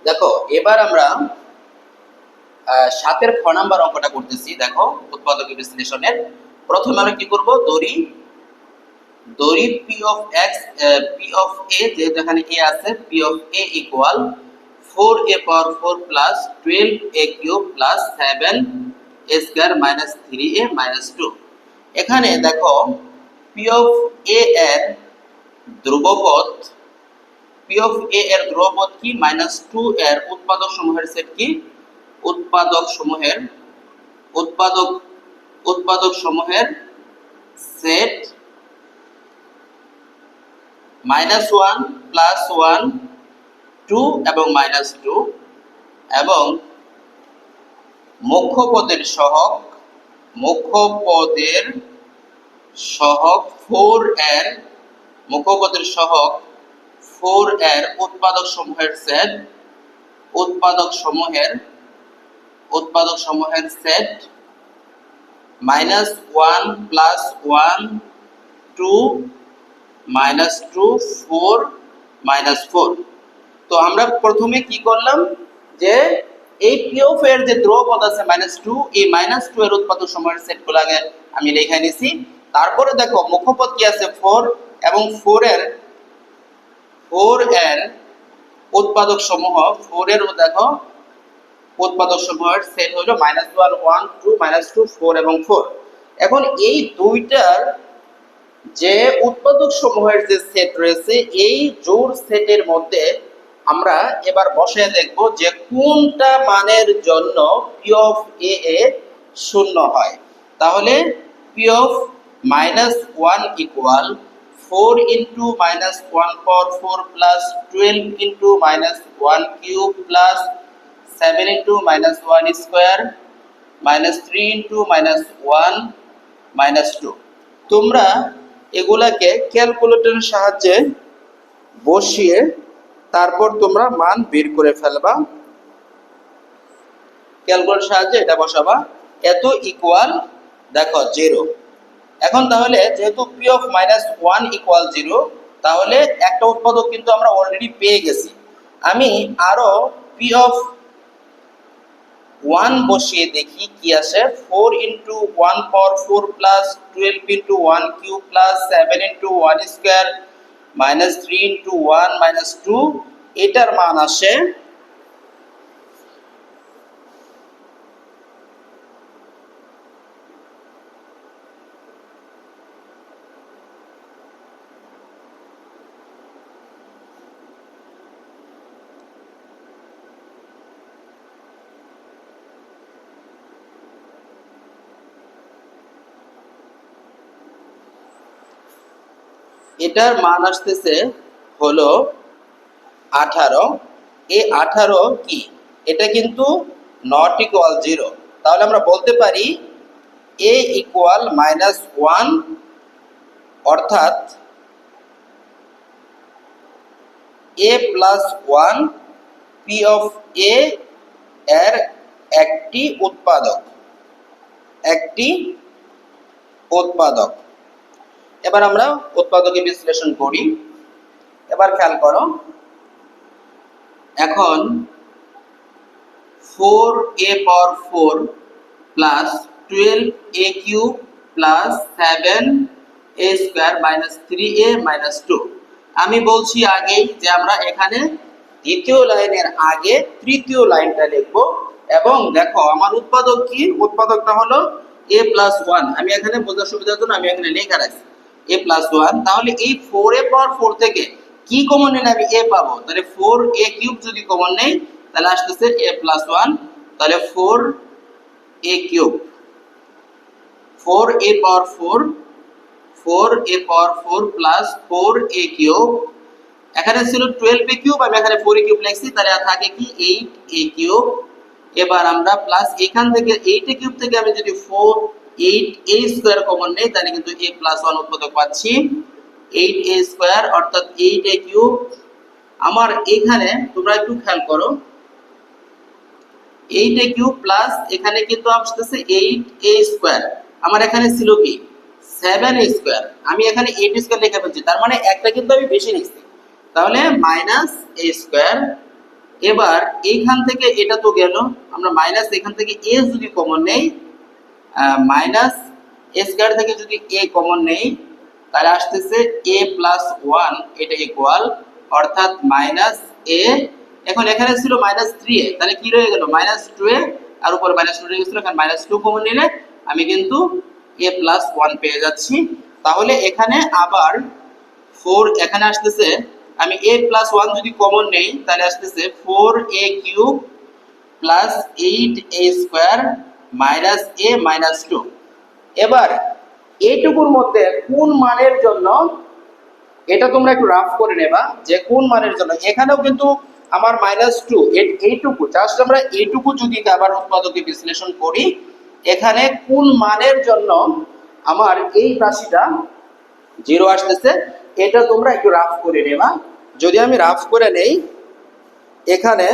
দেখো এবার আমরা 7 এর খ নাম্বার অঙ্কটা করতেছি। দেখো উৎপাদক বিশ্লেষণের প্রথমে আমরা কি করব, দড়ি দড়ি p of x, p of a, যেহেতু এখানে এ আছে, p of a equal 4a power 4 plus 12a cube plus 7a square minus 3a minus 2। এখানে দেখো পি অফ এ এর ধ্রুবপদ, পি অফ এ এর ধ্রুবপদ কি, -2 এর উৎপাদক সমূহের সেট কি, উৎপাদক সমূহের উৎপাদক উৎপাদক সমূহের সেট -1 +1 2 এবং -2 এবং মুখ্য পদের সহগ 4 এর উৎপাদক সমূহের সেট -1 +1 2 -2 4 -4। তো আমরা প্রথমে কি করলাম, যে এই পি অফ এর যে ধ্রুবপদ আছে -2, এই -2 এর উৎপাদক সমূহের সেটগুলো আগে আমি লিখে নিছি। তারপরে দেখো মুখ্যপদ কি আছে 4, এবং 4 এর উৎপাদক সমূহ, 4 এর দেখো উৎপাদক সমূহের সেট হলো -1 1 2 -2 4 এবং 4। এখন এই দুইটার যে উৎপাদক সমূহের যে সেট রয়েছে, এই জোড় সেটের মধ্যে আমরা এবার বসে দেখব যে কোনটা মানের জন্য পি অফ এ এর শূন্য হয়। তাহলে P of -1 equal 4 into -1 power 4 plus 12 into -1 cube plus 7 into -1 square minus 3 into -1 -2। তোমরা এগুলাকে ক্যালকুলেটরের সাহায্যে বসিয়ে তারপর তোমরা মান বের করে ফেলবা। ক্যালকুলেটরের সাহায্যে এটা বসাবা, এত ইকুয়াল দেখো 0। এখন তাহলে যেহেতু পি অফ -1 ইকুয়াল 0, তাহলে একটা উৎপাদক কিন্তু আমরা অলরেডি পেয়ে গেছি। আমি আরো পি অফ 1 বসিয়ে দেখি কি আসে। 4 ইন্টু 1 পাওয়ার 4 plus 12 into 1 cube plus 7 into 1 square minus 3 into 1 -2, এটার মান আসে এটার মান আসতেছে হলো 18। এই 18 কি, এটা কিন্তু নট ইকুয়াল 0। তাহলে আমরা বলতে পারি a ইকুয়াল -1, অর্থাৎ a প্লাস 1 পি অফ এ এর একটি উৎপাদক। এবার আমরা উৎপাদকে বিশ্লেষণ করি। এবার খেয়াল করো, এখন 4a power 4 plus 12a cube plus 7a square minus 3a minus 2। আমি বলছি আগেই যে আমরা এখানে দ্বিতীয় লাইনের আগে তৃতীয় লাইনটা লিখব। এবং দেখো আমার উৎপাদক কি, উৎপাদকটা হলো a প্লাস 1। আমি এখানে বোঝার সুবিধার জন্য আমি এখানে লেখা রাখছি a প্লাস 1। তাহলে এই 4a পাওয়ার 4 থেকে কি কমন নিলে আমি a পাবো, তাহলে 4a কিউব যদি কমন নেই তাহলে আসতেছে a প্লাস 1। তাহলে 4a cube, 4a power 4 plus 4a cube, এখানে ছিল 12a কিউব, আমি এখানে 4a কিউব লিখছি, তাহলে থাকে কি 8a কিউব। এবার আমরা প্লাস এখান থেকে 8a কিউব থেকে আমি যদি 8a স্কয়ার কমন নেই তাহলে কিন্তু a প্লাস 1 উৎপাদক পাচ্ছি 8a স্কয়ার, অর্থাৎ 8a কিউব। আমার এখানে তোমরা একটু খেয়াল করো, 8a কিউব প্লাস এখানে কিন্তু আসতেছে 8a স্কয়ার, আমার এখানে ছিল কি 7a স্কয়ার, আমি এখানে 8 স্কয়ার লিখে ফেলছি, তার মানে একটা কিন্তু আমি বেশি নিচ্ছি। তাহলে -a স্কয়ার এবার এইখান থেকে এটা তো গেল, আমরা মাইনাস এখান থেকে এ যদি কমন নেই, মাইনাস এ স্কয়ার থেকে যদি এ কমন নেই, তাহলে আসতেছে এ প্লাস ওয়ান, এটা ইকুয়াল অর্থাৎ মাইনাস এ। এখন এখানে ছিল মাইনাস থ্রি এ, তাহলে কি রয়ে গেল মাইনাস টু এ, আর উপরে মাইনাস টু রয়ে গেছিল, এখানে মাইনাস টু কমন নিলে আমি কিন্তু এ প্লাস ওয়ান পেয়ে যাচ্ছি। তাহলে এখানে আবার ফোর এখানে আসতেছে, আমি এ প্লাস ওয়ান যদি কমন নেই তাহলে আসতেছে ফোর এ কিউব প্লাস এইট এ স্কোয়ার মাইনাস এ মাইনাস টু। এবার এইটুকুর মধ্যে কোন মানের জন্য, এটা তোমরা একটু রাফ করে নেবা যে কোন মানের জন্য। এখানেও কিন্তু আমার মাইনাস টু, এইটুকু জাস্ট আমরা এইটুকু যদি আবার উৎপাদকে বিশ্লেষণ করি, এখানে কোন মানের জন্য আমার এই রাশিটা জিরো আসতেছে, এটা তোমরা একটু রাফ করে নেবা। যদি আমি রাফ করে নেই, এখানে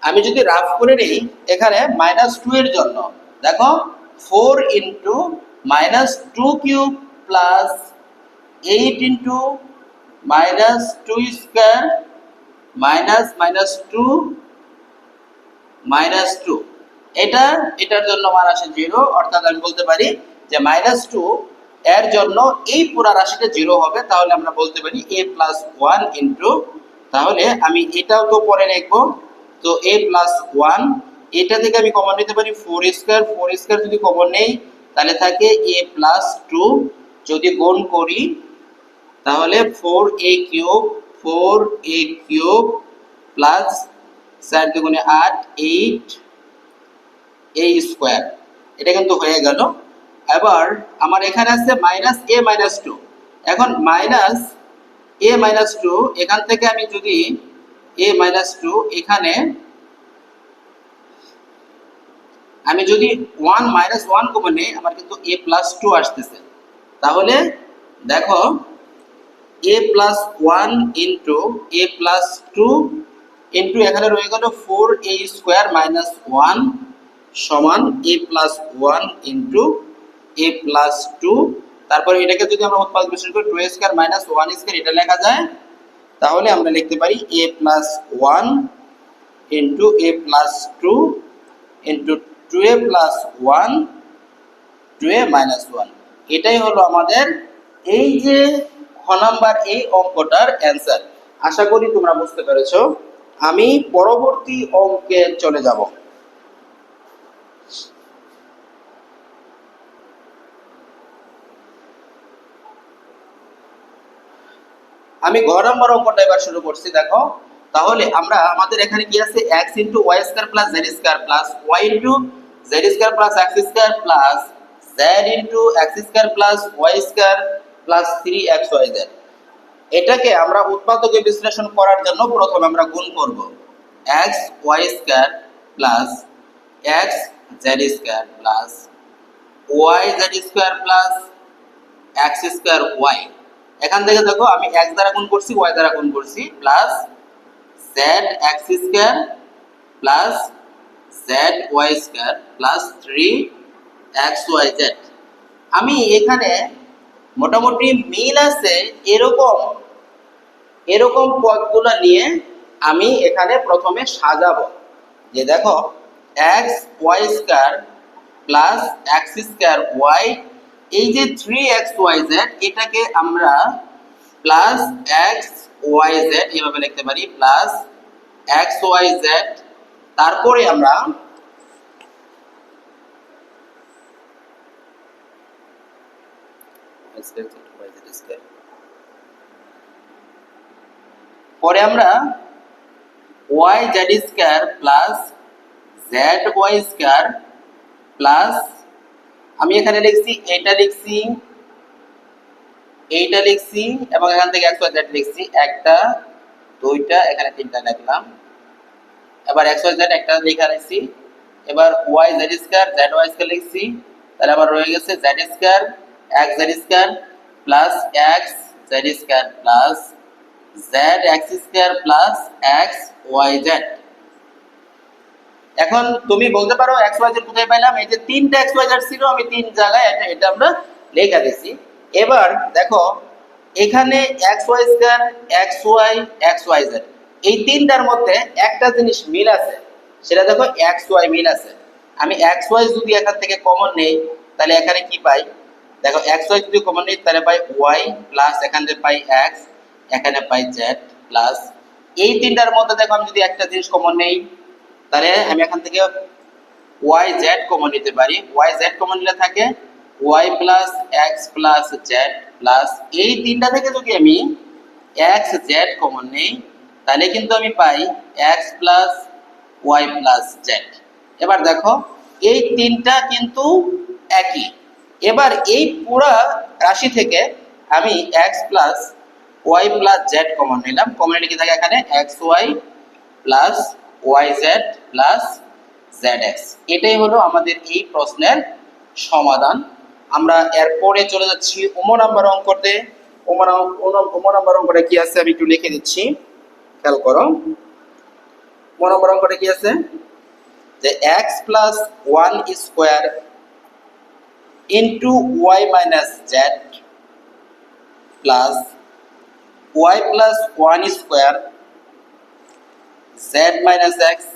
আমি যদি রাফ করে নিই, এখানে মাইনাস টু এর জন্য দেখো four into minus two cube plus eight into minus two square minus minus two minus two, এটার জন্য মান আসে জিরো। অর্থাৎ আমি বলতে পারি যে মাইনাস টু এর জন্য এই পুরো রাশিটা জিরো হবে, তাহলে আমরা বলতে পারি এ প্লাস ওয়ান ইন্টু, তাহলে আমি এটাও তো পরে লিখবো, তো এ প্লাস ওয়ান, এটা থেকে আমি কমন নিতে পারি ফোর স্কোয়ার, ফোর স্কোয়ার যদি কমন নেই তাহলে থাকে এ প্লাস টু, যদি গুণ করি তাহলে ফোর এ কিউব, ফোর এ কিউব প্লাস চার দুগুণে আট, এইট এ স্কোয়ার, এটা কিন্তু হয়ে গেল। এবার আমার এখানে আছে মাইনাস এ মাইনাস টু, এখন মাইনাস এ মাইনাস টু, এখান থেকে আমি যদি এ মাইনাস টু, এখানে আমি যদি ওয়ান মাইনাস ওয়ান কমন নেই, আমার কিন্তু এ প্লাস টু আসতেছে। তাহলে দেখো এ প্লাস ওয়ান ইন্টু এ প্লাস টু ইন্টু এখানে রয়ে গেল ফোর এ স্কোয়ার মাইনাস ওয়ান সমান এ প্লাস ওয়ান ইন্টু এ প্লাস টু। তারপরে এটাকে যদি আমরা উৎপাদক বিশ্লেষণ করি, টু এ স্কোয়ার মাইনাস ওয়ান স্কোয়ার এটা লেখা যায়, তাহলে আমরা লিখতে পারি এ প্লাস ওয়ান ইন্টু এ প্লাস টু ইন্টু টু এ প্লাস ওয়ান টু এ মাইনাস ওয়ান। এটাই হলো আমাদের এই যে খ নাম্বার এই অঙ্কটার অ্যান্সার। আশা করি তোমরা বুঝতে পেরেছো। আমি পরবর্তী অঙ্কে চলে যাব। আমি ঘ নম্বর অঙ্কটা এবার শুরু করছি, দেখো। তাহলে আমরা আমাদের এখানে কি আছে, x into y square plus z square plus y into z square plus x square plus z into x square plus y square plus three x y z. এটাকে আমরা উৎপাদকে বিশ্লেষণ করার জন্য প্রথমে আমরা গুণ করব x y square plus x z square plus y z square plus x square y. এখান থেকে দেখো আমি x দ্বারা গুণ করছি, y দ্বারা গুণ করছি, plus z x square plus z y square plus three x y z. আমি এখানে মোটামুটি মিল আছে এরকম এরকম পদগুলো নিয়ে আমি এখানে প্রথমে সাজাবো, যে দেখো x y square plus x square y, এই যে থ্রি এক্স ওয়াই জেড, এটাকে আমরা প্লাস এক্স ওয়াই জেড এভাবে লিখতে পারি, প্লাস এক্স ওয়াই জেড। তারপরে আমরা পরে আমরা y z square plus z y square plus, আমি এখানে লিখছি এইটা লিখছি এইটা লিখছি এবং এখান থেকে এক্স ওয়াই জেড লিখছি, একটা দুইটা এখানে তিনটা লিখলাম। এবার এক্স ওয়াই জেড একটা লেখা লিখছি, এবার y z square z y square লিখছি, তাহলে আবার রয়ে গেছে z square x z square plus x z square plus z x square plus x y z. এখন তুমি বলতে পারো এক্স ওয়াই জেড কোথায় পাইলাম? এই যে তিনটা এক্স ওয়াই জেড ছিল, আমি তিন জায়গায় এটা আমরা লেখা দিছি। এবার দেখো এখানে x y square, x y z, এই তিনটার মধ্যে একটা জিনিস মিল আছে, সেটা দেখো এক্স ওয়াই মিল আছে। আমি এক্স ওয়াই যদি এখান থেকে কমন নেই, তাহলে এখানে কি পাই? দেখো এক্স ওয়াই যদি কমন নেই তাহলে পাই ওয়াই প্লাস এখানে পাই এক্স, এখানে পাই জেড প্লাস, এই তিনটার মধ্যে দেখো আমি যদি একটা জিনিস কমন নেই, তাহলে আমি এখান থেকে ওয়াই জেড কমন নিতে পারি। ওয়াই জেড কমন নিলে থাকে y plus x plus z plus, এই তিনটা থেকে যদি আমি এক্স জেড কমন নেই, তাহলে কিন্তু আমি পাই x plus y plus z. এবার দেখো এই তিনটা কিন্তু একই। এবার এই পুরা রাশি থেকে আমি x plus y plus z common নিলাম, কমন নিলে কি থাকে এখানে x y plus y z plus z x. এটাই হলো আমাদের এই প্রশ্নের সমাধান। আমরা এরপরে চলে যাচ্ছি ওমো নাম্বার অঙ্কতে। ওমো নাম্বার অঙ্কটা কি আছে আমি একটু লিখে দিচ্ছি, খেয়াল করো। ওমো নাম্বার অঙ্কটা কি আছে যে x plus one square into y minus z plus y plus one square z minus x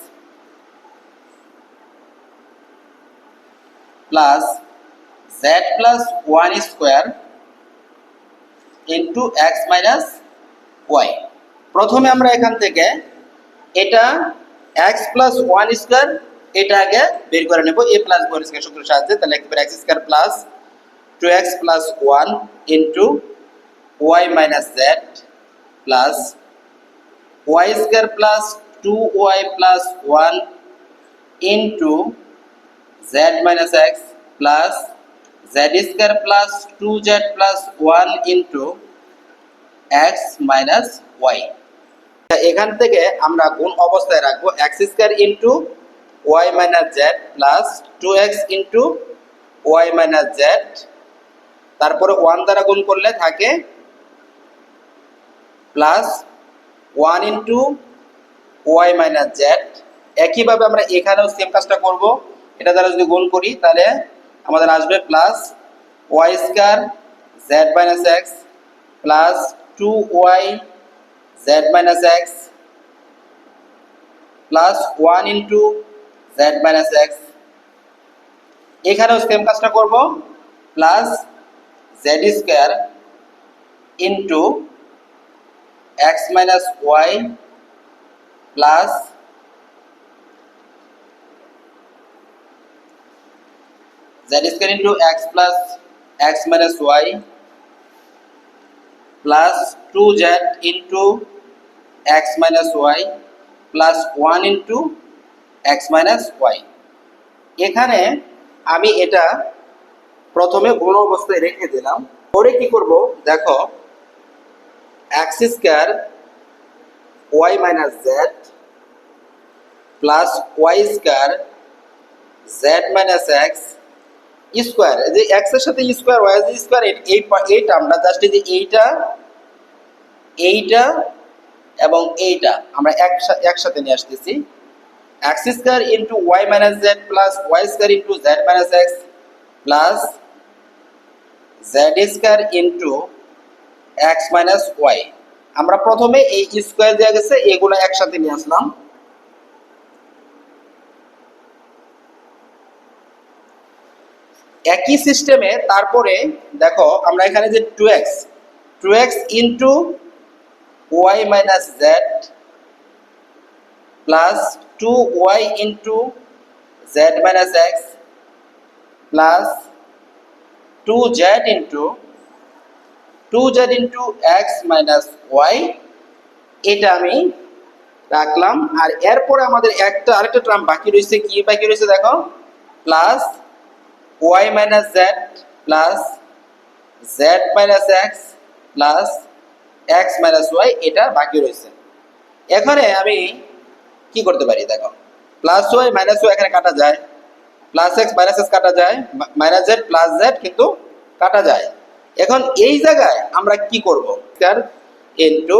plus z plus one square into x minus y. প্রথমে আমরা এখান থেকে এটা এক্স প্লাস ওয়ান স্কোয়ার এটা আগে বের করে নেব এ প্লাস বি স্কোয়ার সূত্রের সাহায্যে। তাহলে একবার x square plus two x plus one into y minus z plus y square plus two y plus one into z minus x plus z square plus two z plus one into x minus y. এখান থেকে আমরা গুণ অবস্থায় রাখবো x square into y minus z plus two x into y minus z, তারপরে one দ্বারা গুণ করলে থাকে plus one into y minus z. একইভাবে আমরা এখানেও সেম কাজটা করব, এটা দ্বারা যদি গুণ করি তাহলে আমাদের আসবে plus y square z minus x plus two y z minus x plus one into z minus x. এখানেও সেম কাজটা করব, plus z square into x minus y plus z square into x plus x minus y plus 2z into x minus y plus 1 into x minus y। এখানে আমি এটা প্রথমে গুণ অবস্থায় রেখে দিলাম। পরে কি করব দেখো x square y minus z plus y square z minus x square, এই যে x এর সাথে স্কয়ার y এর স্কয়ার এই টার্মটা জাস্ট এই যে এইটা এবং এইটা আমরা একসাথে নিয়ে আসতেছি। x square into y minus z plus y square into z minus x plus z square into x minus y। আমরা প্রথমে এই স্কয়ার দেয়া গেছে এগুলো একসাথে নিয়ে আসলাম। একই সিস্টেমে তারপরে দেখো আমরা এখানে যে 2x into y minus z plus 2y into z minus x plus 2z into x minus y, এটা আমি রাখলাম। আর এরপরে আমাদের আরেকটা টার্ম বাকি রয়েছে। কি বাকি রয়েছে দেখো, plus y minus z plus z minus x plus x minus y, এটা বাকি রয়েছে। এখানে আমি কি করতে পারি দেখো, প্লাস y মাইনাস y এখানে কাটা যায়, প্লাস x মাইনাস x কাটা যায়, মাইনাস z প্লাস z কিন্তু কাটা যায়। এখন এই জায়গায় আমরা কি করব, square into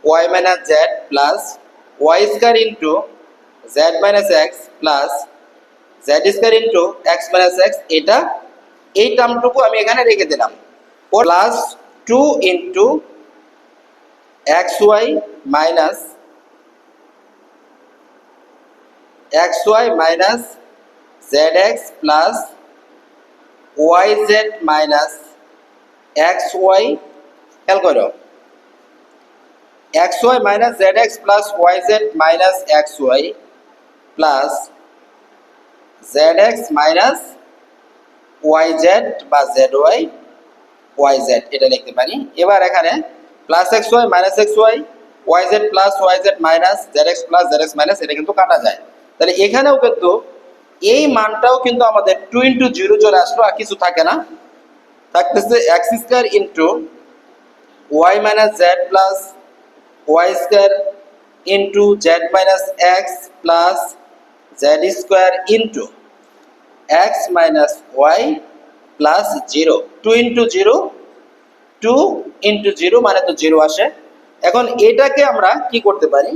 y minus z plus y square into z minus x plus z square into x minus x, এটা এই টার্মটুকু আমি এখানে রেখে দিলাম। Plus 2 into x y minus x y minus z x plus y z minus x y, খেয়াল করো, x y minus z x plus y z minus x y plus z x minus y z বা z y y Z, এটা লিখতে পারি। এবার এখানে plus x y minus x y y z plus y z minus z x plus z x minus, এটা কিন্তু কাটা যায়। তাহলে এখানেও কিন্তু এই মানটাও কিন্তু আমাদের 2 ইন্টু 0 চলে আসলো, আর কিছু থাকে না, থাকতেছে x square into y minus z plus y square into z minus x plus z square into x minus y plus 0। 2 into 0, 2 into 0 মানে তো 0 আসে। এখন এটাকে আমরা কি করতে পারি,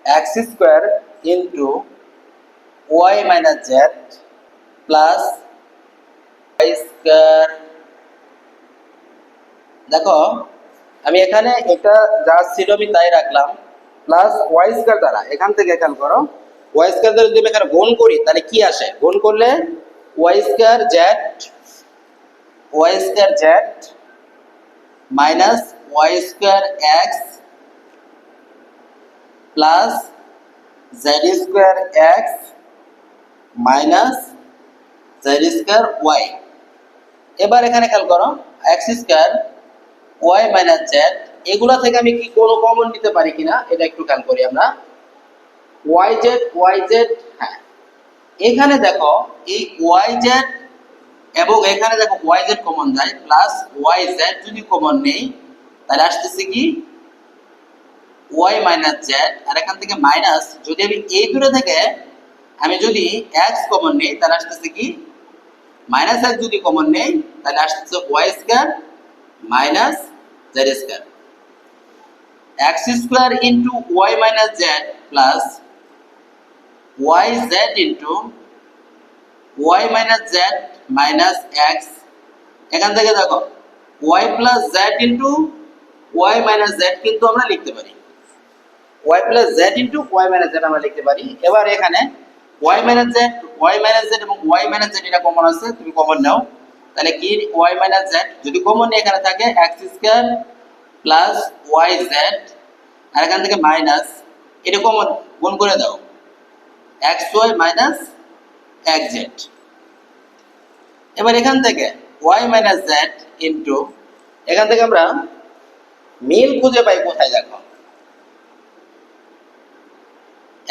x square into y minus z plus y square, দেখো আমি এখানে এটা যা ছিল আমি তাই রাখলাম, প্লাস ওয়াই স্কোয়ার দ্বারা, এখান থেকে খেয়াল করো, ওয়াই স্কোয়ার দ্বারা যদি আমি এখানে গুণ করি তাহলে কি আসে, গুণ করলে y square z minus y square x plus z square x minus z square y. এবার এখানে খেয়াল করো, x square y minus z, এগুলা থেকে আমি কি কোনো কমন নিতে পারি কিনা এটা একটু খেয়াল করি আমরা। ওয়াই জেড, হ্যাঁ এখানে দেখো এই ওয়াই জেড এবং এখানে দেখো ওয়াই জেড কমন যায়, প্লাস ওয়াই জেড যদি কমন নেই তাহলে আসতেছে কি ওয়াই মাইনাস জেড, আর এখান থেকে মাইনাস, যদি আমি এই দুটো থেকে আমি যদি এক্স কমন নেই তাহলে আসতেছে কি মাইনাস এক্স, যদি কমন নেই তাহলে আসতেছে y square minus z square. X square into y minus z plus y z into y minus z minus x, এখান থেকে দেখো y plus z into y minus z কিন্তু আমরা লিখতে পারি, y plus z into y minus z আমরা লিখতে পারি। এবার এখানে ওয়াই মাইনাস জেড এবং ওয়াই মাইনাস জেড এটা কমন আছে, তুমি কমন নাও, তাহলে কি ওয়াই মাইনাস জেড যদি কমন নেই এখানে থাকে x square plus y z, আর এখান থেকে মাইনাস, এটা কমন গুণ করে দাও x y minus x z. এবার এখান থেকে ওয়াই মাইনাস জেড ইন্টু, এখান থেকে আমরা মিল খুঁজে পাই কোথায়, দেখো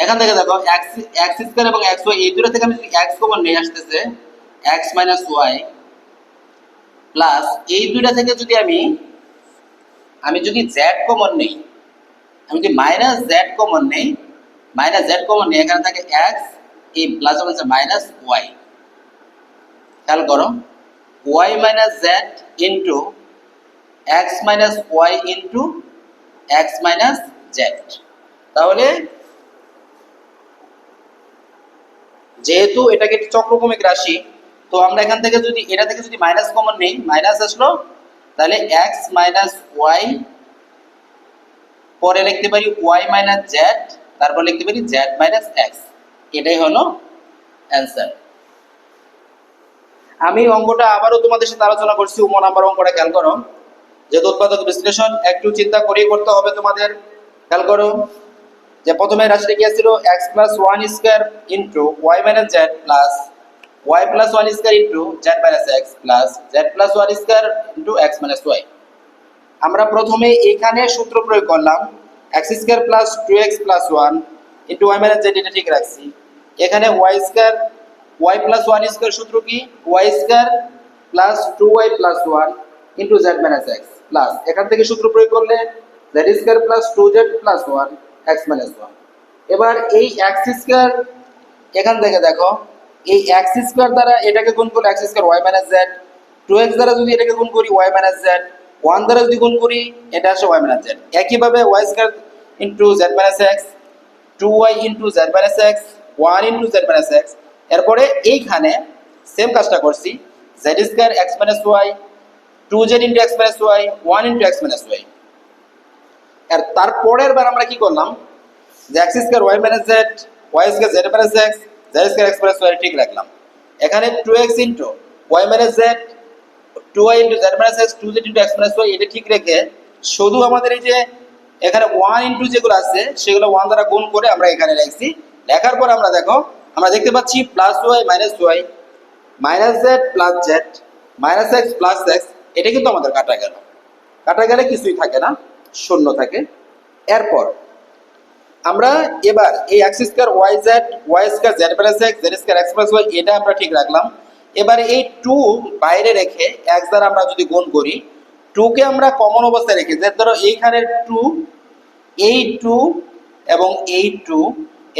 এখান থেকে দেখো এক্স স্কোয়ার এবং এক্স ওয়াই, এই দুটো থেকে আমি যদি এক্স কমন নিয়ে আসতেছে এক্স মাইনাস ওয়াই প্লাস এই দুইটা থেকে যদি আমি যদি জেড কমন নেই, আমি যদি মাইনাস জেড কমন নেই এখানে থাকে এক্স, এই প্লাস হচ্ছে মাইনাস ওয়াই, খেয়াল করো y minus z into x minus y into x minus z. তাহলে যেহেতু এটাকে চক্রক্রমিক রাশি, তো আমরা এখান থেকে যদি এটা থেকে যদি মাইনাস কমন নেই, মাইনাস আসলো, তাহলে এক্স মাইনাস ওয়াই, পরে লিখতে পারি ওয়াই মাইনাস জেড, তারপর লিখতে পারি জেড মাইনাস এক্স, এটাই হলো অ্যান্সার। আমি অঙ্কটা আবারও তোমাদের সাথে আলোচনা করছি, নাম্বার অঙ্কটা খেয়াল করো, যেহেতু উৎপাদক বিশ্লেষণ একটু চিন্তা করেই করতে হবে তোমাদের। খেয়াল করো যে প্রথমে রাশিটা কি ছিল, x plus one square into y minus z plus y plus one square into z minus x plus z plus one square into x minus y. আমরা প্রথমে এখানে সূত্র প্রয়োগ করলাম, x square plus two x plus one into y minus z, এটা ঠিক রাখছি। এখানে y square y plus one square সূত্র কি, y square plus two y plus one into z minus x plus, এখান থেকে সূত্র প্রয়োগ করলে z square plus two z plus one x minus one. এবার এই এক্স স্কোয়ার, এখান থেকে দেখো এই এক্স স্কোয়ার দ্বারা এটাকে গুণ করলে x square y minus z, two x দ্বারা যদি এটাকে গুণ করি ওয়াই মাইনাস জেড, ওয়ান দ্বারা যদি গুণ করি এটা আসে ওয়াই মাইনাস জেড। একইভাবে y square into z minus x, two y into z minus x, one into z minus x. এরপরে এইখানে সেম কাজটা করছি, z square x minus y, two z into x minus y, one into x minus y. আর তারপরের বার আমরা কি করলাম, যে x square y minus z, y square z minus x, z square x minus y ঠিক রাখলাম। এখানে two x into y minus z, two y into z minus x, two z into x minus y, এটা ঠিক রেখে শুধু আমাদের এই যে এখানে ওয়ান ইন্টু যেগুলো আছে সেগুলো ওয়ান দ্বারা গুণ করে আমরা এখানে রাখছি। লেখার পর আমরা দেখো আমরা দেখতে পাচ্ছি plus y minus z plus z minus x plus x, এটা কিন্তু আমাদের কাটা গেল। কাটা গেলে কিছুই থাকে না, শূন্য থাকে। এরপর আমরা এবার এই x square y square z plus x, z square x plus y, এটা আমরা ঠিক রাখলাম। এবারে এই টু বাইরে রেখে এক্স দ্বারা আমরা যদি গুণ করি, টুকে আমরা কমন অবস্থায় রেখে, যে ধরো এইখানের টু, এই টু এবং এই টু,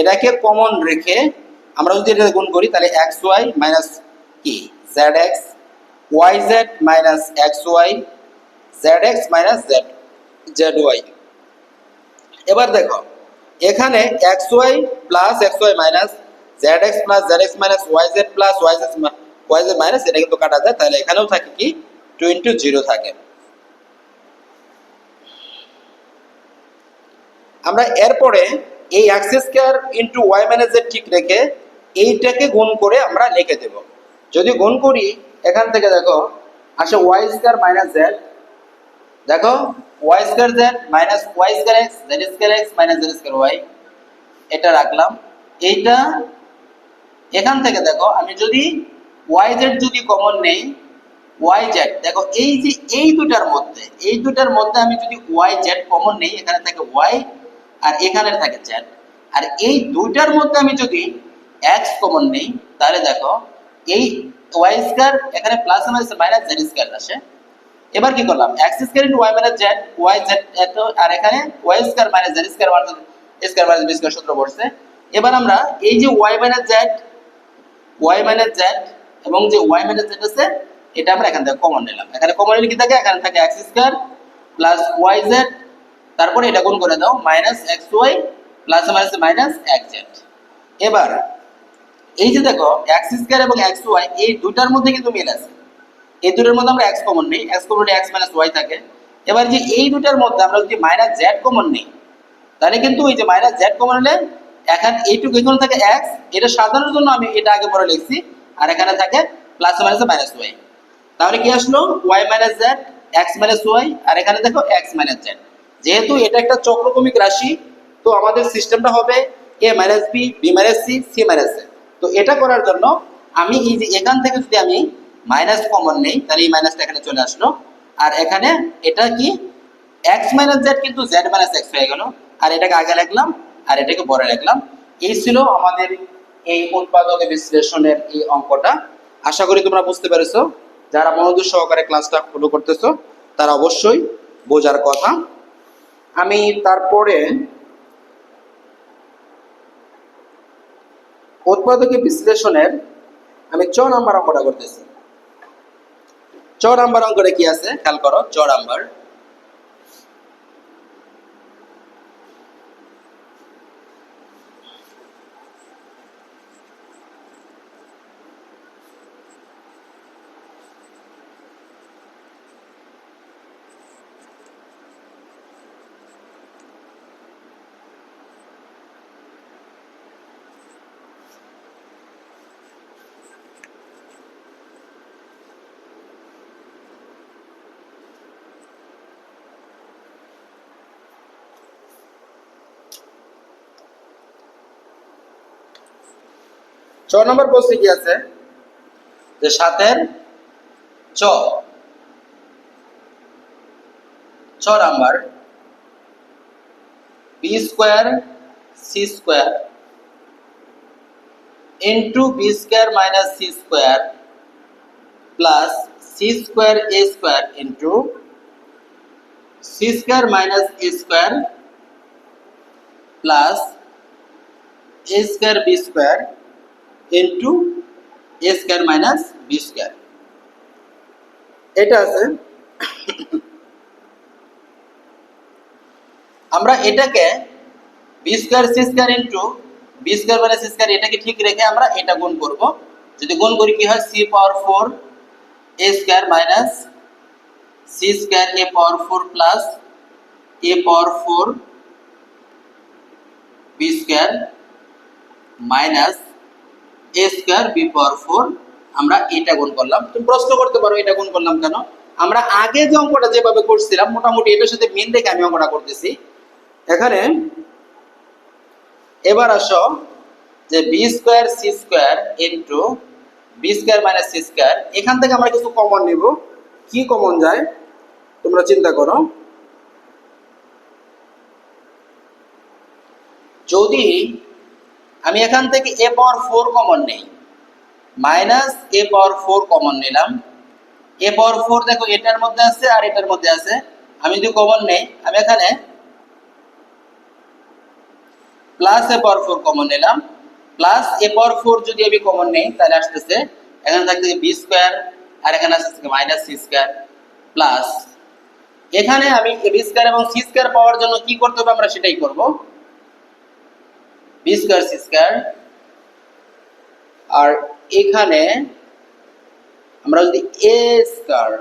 এটাকে কমন রেখে আমরা যদি এটা গুণ করি তাহলে এক্স ওয়াই মাইনাস কি z x, y z minus x y, z x minus z y. এবার দেখো এখানে x y plus x y minus z x plus z x minus y z plus y z minus, এটা কিন্তু কাটা যায়, তাহলে এখানেও থাকে কি টু ইন্টু জিরো থাকে। আমরা এরপরে এই x square into y minus z ঠিক রেখে এইটাকে গুণ করে আমরা লিখে দেব। যদি গুণ করি এখান থেকে দেখো আসে ওয়াই স্কয়ার মাইনাস জেড, দেখো y square z minus y square x, z square x minus z square y, এটা রাখলাম। এইটা এখান থেকে দেখো আমি যদি ওয়াই জেড যদি কমন নেই, ওয়াই জেড দেখো এই যে এই দুটার মধ্যে আমি যদি ওয়াই জেড কমন নেই, এখানে থাকে ওয়াই আর এখানে থাকে জেড, আর এই দুইটার মধ্যে আমি যদি এক্স কমন নেই, তাহলে দেখো এই ওয়াই স্কয়ার এখানে প্লাস মাইনাস জেড স্কয়ার আসে। এবার কি করলাম, x square into y minus z, y z এত, আর এখানে y square minus z square minus square minus B square সূত্র পড়ছে। এবার আমরা এই যে ওয়াই মাইনাস জেড এবং যে ওয়াই মাইনাস জেড আছে, এটা আমরা এখান থেকে কমন নিলাম। এখানে কমন নিলে কি থাকে, এখানে থাকে x square plus y z, তারপরে এটা গুণ করে দাও minus x y plus minus minus x z. এবার এই যে দেখো এক্স স্কয়ার এবং এক্স ওয়াই এই দুটার মধ্যে কিন্তু মিল আছে, এই দুটার মধ্যে আমরা এক্স কমন নেই, x common x minus y থাকে। এবার যে এই দুটার মধ্যে আমরা যদি মাইনাস জেড কমন নেই, তাহলে কিন্তু এই যে মাইনাস জেড কমন হলে এখানে এইটুকু এখানে থাকে এক্স, এটা সাজানোর জন্য আমি এটা আগে পরে লিখছি, আর এখানে থাকে প্লাস মাইনাস মাইনাস ওয়াই। তাহলে কি আসলো y minus z x minus y, আর এখানে দেখো এক্স মাইনাস জেড। যেহেতু এটা একটা চক্রক্রমিক রাশি, তো আমাদের সিস্টেমটা হবে a minus b, b minus c, c minus a. তো এটা করার জন্য আমি এই যে এখান থেকে যদি আমি মাইনাস কমন নেই, তাহলে এই মাইনাসটা এখানে চলে আসলো, আর এখানে এটা কি এক্স মাইনাস জেড কিন্তু জেড মাইনাস এক্স হয়ে গেল, আর এটাকে আগে লিখলাম আর এটাকে পরে লিখলাম। এই ছিল আমাদের এই উৎপাদক বিশ্লেষণের এই অঙ্কটা। আশা করি তোমরা বুঝতে পেরেছো। যারা মনোযোগ সহকারে ক্লাসটা ফলো করতেছো তারা অবশ্যই বোঝার কথা। আমি তারপরে উৎপাদক বিশ্লেষণের আমি 6 নাম্বার অঙ্কটা করতেছি। 6 নাম্বার অঙ্কটা কি আছে খেয়াল করো। 6 নাম্বার, ছ নম্বর প্রশ্নে কি আছে যে 7 চ 6 number b square c square into b square minus c square plus c square a square into c square minus a square plus a square b square into a square minus b square. এটা আছে আমরা এটাকে b square C square into b square minus C square এটাকে ঠিক রেখে আমরা এটা গুণ করব। যদি গুণ করি কি হয়, C power 4 A square minus C square A power 4 plus a power 4 b square minus A square B power 4। আমরা এটা গুণ করলাম। তুমি প্রশ্ন করতে পারো এটা গুণ করলাম কেন? আমরা আগে যে অঙ্কটা যেভাবে করছিলাম মোটামুটি এটার সাথে মিল রেখে আমি অঙ্কটা করতেছি। এখানে এবার আসো যে b square C square into b square minus C square, এখান থেকে আমরা কিছু কমন নিব। কি কমন যায় তোমরা চিন্তা করো। যদি আমি এখান থেকে এ পাওয়ার 4 কমন নেই, মাইনাস এ পাওয়ার 4 কমন নিলাম। এ পাওয়ার 4 দেখো এটার মধ্যে আছে আর এটার মধ্যে আছে, আমি যদি কমন নেই আমি এখানে প্লাস এ পাওয়ার 4 কমন নিলাম। প্লাস এ পাওয়ার 4 যদি আমি কমন নেই তাহলে আসতেছে এখানে থাকতেছে বি স্কয়ার আর এখানে আসতেছে মাইনাস সি স্কয়ার প্লাস এখানে আমি বি স্কয়ার এবং সি স্কয়ার পাওয়ার জন্য কি করতে হবে আমরা সেটাই করব। বি স্কয়ার সি স্কয়ার আর এখানে আমরা যদি এ স্কয়ার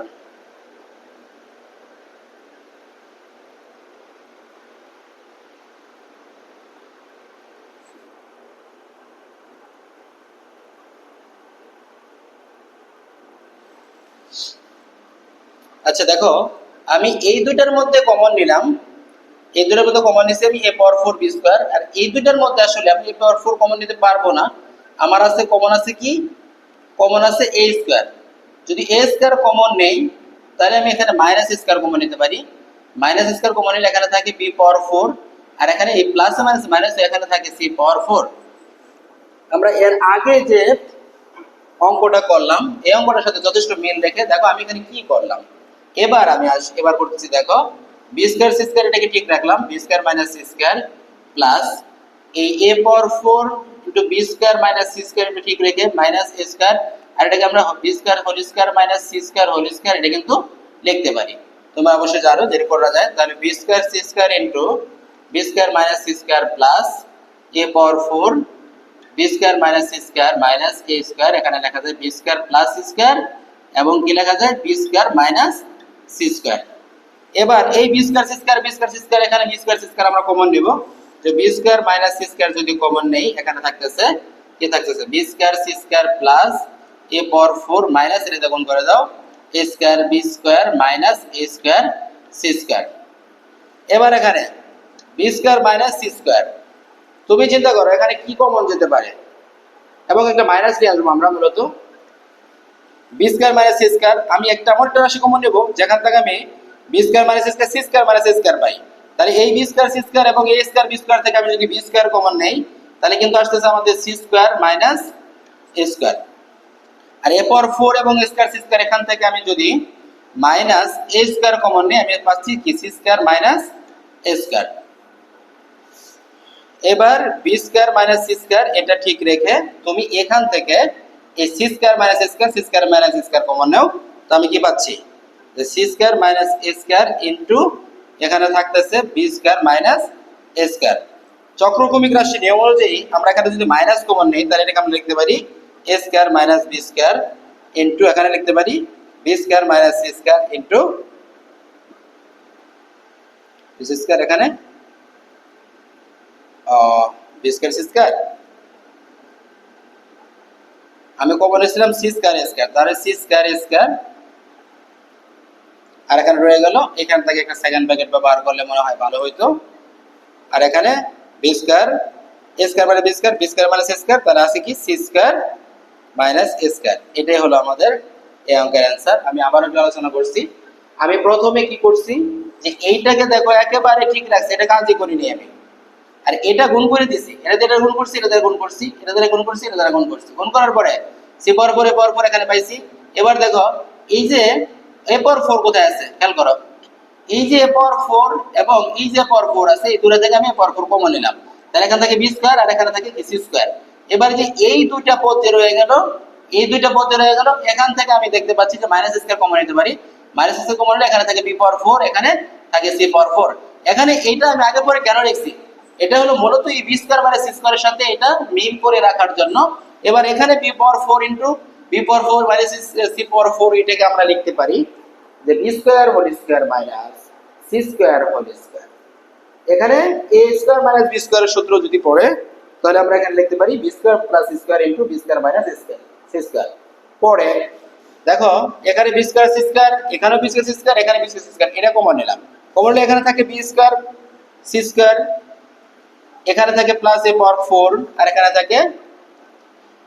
আচ্ছা দেখো আমি এই দুইটার মধ্যে কমন নিলাম, এই দুটোর মধ্যে কমন নিছি আমি এ পাওয়ার 4 বি স্কয়ার। আর এই দুইটার মধ্যে আসলে আমি এ পাওয়ার 4 কমন নিতে পারবো না, আমার আছে কমন আছে কি, কমন আছে এ স্কয়ার। যদি এ স্কয়ার কমন নেই তাহলে আমি এখানে মাইনাস স্কয়ার কমন নিতে পারি। মাইনাস স্কয়ার কমন নিলে এখানে থাকে বি পাওয়ার 4 আর এখানে এই প্লাস মাইনাস মাইনাস এখানে থাকে সি পাওয়ার 4। আমরা এর আগে যে অঙ্কটা করলাম এই অঙ্কটার সাথে যথেষ্ট মিল রেখে দেখো আমি এখানে কি করলাম। এবার আমি এবার করতেছি দেখো বি স্কয়ার সি স্কয়ার এটাকে ঠিক রাখলাম, b square minus C square plus এই a power 4 into B square minus C square এটা ঠিক রেখে মাইনাস এ স্কয়ার আর এটাকে আমরা b square whole square minus C square whole square এটা কিন্তু লিখতে পারি। তোমরা অবশ্যই জানো যে করা যায়। তাহলে b square C square into B square minus C square plus a power 4 b square minus C square minus A square, এখানে লেখা যায় b square plus c square এবং কি লেখা যায় b square minus C square. এবার এই B square C square এখানে বি স্কয়ার সি স্কয়ার আমরা কমন নিব। যে b square minus C square যদি কমন নেই এখানে থাকতেছে কি থাকতেছে b square C square plus a power 4 minus এটা গুণ করে দাও a square b square minus A square C square. এবার এখানে B square minus C square তুমি চিন্তা করো এখানে কি কমন যেতে পারে এবং একটা মাইনাস নিয়ে আসবো আমরা মূলত b square minus C square. আমি একটা এমন একটা রাশি কমন নেব যেখান থেকে আমি b square minus square C square minus এ স্কয়ার পাই। তাহলে এই বি স্কয়ার সি স্কয়ার এবং এ স্কয়ার বি স্কয়ার থেকে আমি যদি বি স্কয়ার কমন নেই তাহলে কিন্তু আসতেছে আমাদের সি স্কয়ার মাইনাস এ স্কয়ার। আর এ পাওয়ার 4 এবং এ স্কয়ার সি স্কয়ার এখান থেকে আমি যদি মাইনাস এ স্কয়ার কমন নেই আমি পাচ্ছি কি সি স্কয়ার মাইনাস এ স্কয়ার। এবার b square minus C square এটা ঠিক রেখে তুমি এখান থেকে এই সি স্কয়ার মাইনাস এ স্কয়ার সি স্কয়ার মাইনাস এ স্কয়ার কমন নাও। তো আমি কি পাচ্ছি যে সি স্কয়ার মাইনাস এ স্কয়ার ইনটু এখানে থাকতেছে বি স্কয়ার মাইনাস এ স্কয়ার। চক্রক্রমিক রাশি নিয়ম অনুযায়ী আমরা এখানে যদি মাইনাস কমন নেই তাহলে এটাকে আমরা লিখতে পারি A square minus B square into এখানে লিখতে পারি B square minus C square into B square এখানে বি স্কয়ার সি স্কয়ার আমি কমন নিয়েছিলাম সি স্কয়ার এ স্কয়ার, তাহলে সি স্কয়ার এ স্কয়ার আর এখানে রয়ে গেল এখান থেকে একটা সেকেন্ড ব্র্যাকেট ব্যবহার করলে মনে হয় ভালো হইতো। আর এখানে বি স্কয়ার এ স্কয়ার মানে বি স্কয়ার মানে সি স্কয়ার, তাহলে আছে কি সি স্কয়ার মাইনাস এ স্কয়ার। এটাই হলো আমাদের এই অঙ্কের অ্যান্সার। আমি আবার একটু আলোচনা করছি। আমি প্রথমে কি করছি যে এইটাকে দেখো একেবারে ঠিক রাখছি, এটা কাজই করিনি আমি। আর এটা গুণ করে দিছি, এটা দিয়ে গুণ করছি, এটা দিয়ে গুণ করছি, এটা দিয়ে গুণ করছি, এটা দিয়ে গুণ করছি। গুণ করার পরে সি পাওয়ার 4 এখানে পাইছি। এবার দেখো এই যে এ পাওয়ার 4 কোথায় আছে খেয়াল করো, এই যে এ পাওয়ার 4 এবং এই যে পাওয়ার 4 আছে এই দুটো থেকে আমি এ পাওয়ার 4 কমন নিলাম। তাহলে এখান থেকে বি স্কয়ার আর এখানে থাকে সি স্কয়ার। এবার যে এই দুইটা পদ যে রয়ে গেল এই দুইটা পদ যে রয়ে গেল এখান থেকে আমি দেখতে পাচ্ছি যে মাইনাস স্কয়ার কমন নিতে পারি। মাইনাস স্কয়ার কমন নিলে এখানে থাকে বি পাওয়ার 4 এখানে থাকে সি পাওয়ার 4। এখানে এইটা আমি আগে পরে কেন লিখছি, এটা হলো মূলত এই বি স্কয়ার মানে সি স্কয়ারের সাথে এটা মিল করে রাখার জন্য। এবার এখানে b power 4 into b power 4 minus c power 4 এটাকে আমরা লিখতে পারি যে b square whole square minus C square whole square. এখানে এ স্কয়ার মাইনাস বি স্কয়ারের সূত্র যদি পড়ে তাহলে আমরা এখানে লিখতে পারি B square plus c square into B square minus C square. পরে দেখো এখানে বি স্কয়ার সি স্কয়ার, এখানেও বি স্কয়ার সি স্কয়ার, এখানে বি স্কয়ার সি স্কয়ার, এটা কমন নিলাম। কমন নিলে এখানে থাকে বি স্কয়ার সি স্কয়ার, এখানে থাকে প্লাস এ পাওয়ার 4, আর এখানে থাকে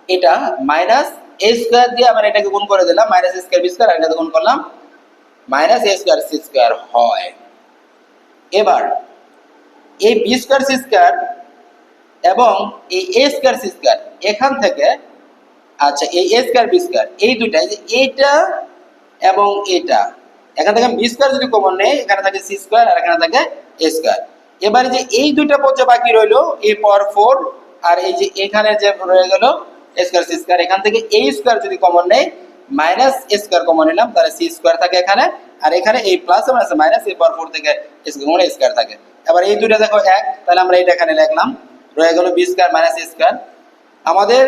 এটা মাইনাস এ স্কয়ার দিয়ে আমরা এটাকে গুণ করে দিলাম, মাইনাস এ স্কয়ার বি স্কয়ার, আর এটাকে গুণ করলাম মাইনাস এ স্কয়ার সি স্কয়ার হয়। এবার এই বি স্কয়ার সি স্কয়ার এবং এই এ স্কয়ার সি স্কয়ার এখান থেকে, আচ্ছা এই এ স্কয়ার বি স্কয়ার এই দুইটা, এই যে এইটা এবং এটা, এখান থেকে বি স্কয়ার যদি কমন নেই এখানে থাকে সি স্কয়ার আর এখানে থাকে এ স্কয়ার। এবারে যে এই দুইটা পদ যে বাকি রইলো এ পাওয়ার 4 আর এই যে এখানে যে রয়ে গেল এ স্কয়ার সি স্কয়ার, এখান থেকে এ স্কয়ার যদি কমন নেই মাইনাস এ স্কয়ার কমন নিলাম, তাহলে সি স্কয়ার থাকে এখানে, আর এখানে এই প্লাস মাইনাস মাইনাস এ পাওয়ার 4 থেকে এ স্কয়ার থাকে। এবার এই দুইটা দেখো এক, তাহলে আমরা এটা এখানে লিখলাম, রয়ে গেল বি স্কয়ার মাইনাস এ স্কয়ার। আমাদের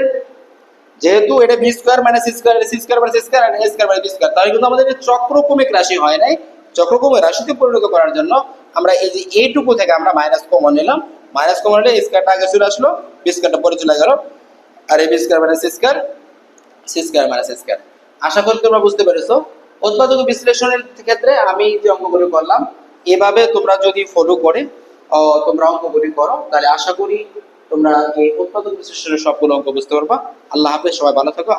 যেহেতু এটা B square minus C square, C square minus C square আর A square minus B square, তাহলে কিন্তু আমাদের চক্রক্রমিক রাশি হয় নাই। চক্রক্রমিক রাশিতে পরিণত করার জন্য আমরা এই যে এইটুকু থেকে আমরা মাইনাস কমন নিলাম, মাইনাস কমন নিলে স্কয়ারটা আগে চলে আসলো, বি স্কয়ারটা পরে চলে গেল, আর এই B square minus C square, C square minus square. আশা করি তোমরা বুঝতে পেরেছো। উৎপাদক বিশ্লেষণের ক্ষেত্রে আমি যে অঙ্কগুলো করলাম এভাবে তোমরা যদি ফলো করে তোমরা অঙ্কগুলি করো তাহলে আশা করি তোমরা এই উৎপাদক বিশ্লেষণের সবগুলো অঙ্ক বুঝতে পারবা। আল্লাহ হাফেজ, সবাই ভালো থাকো।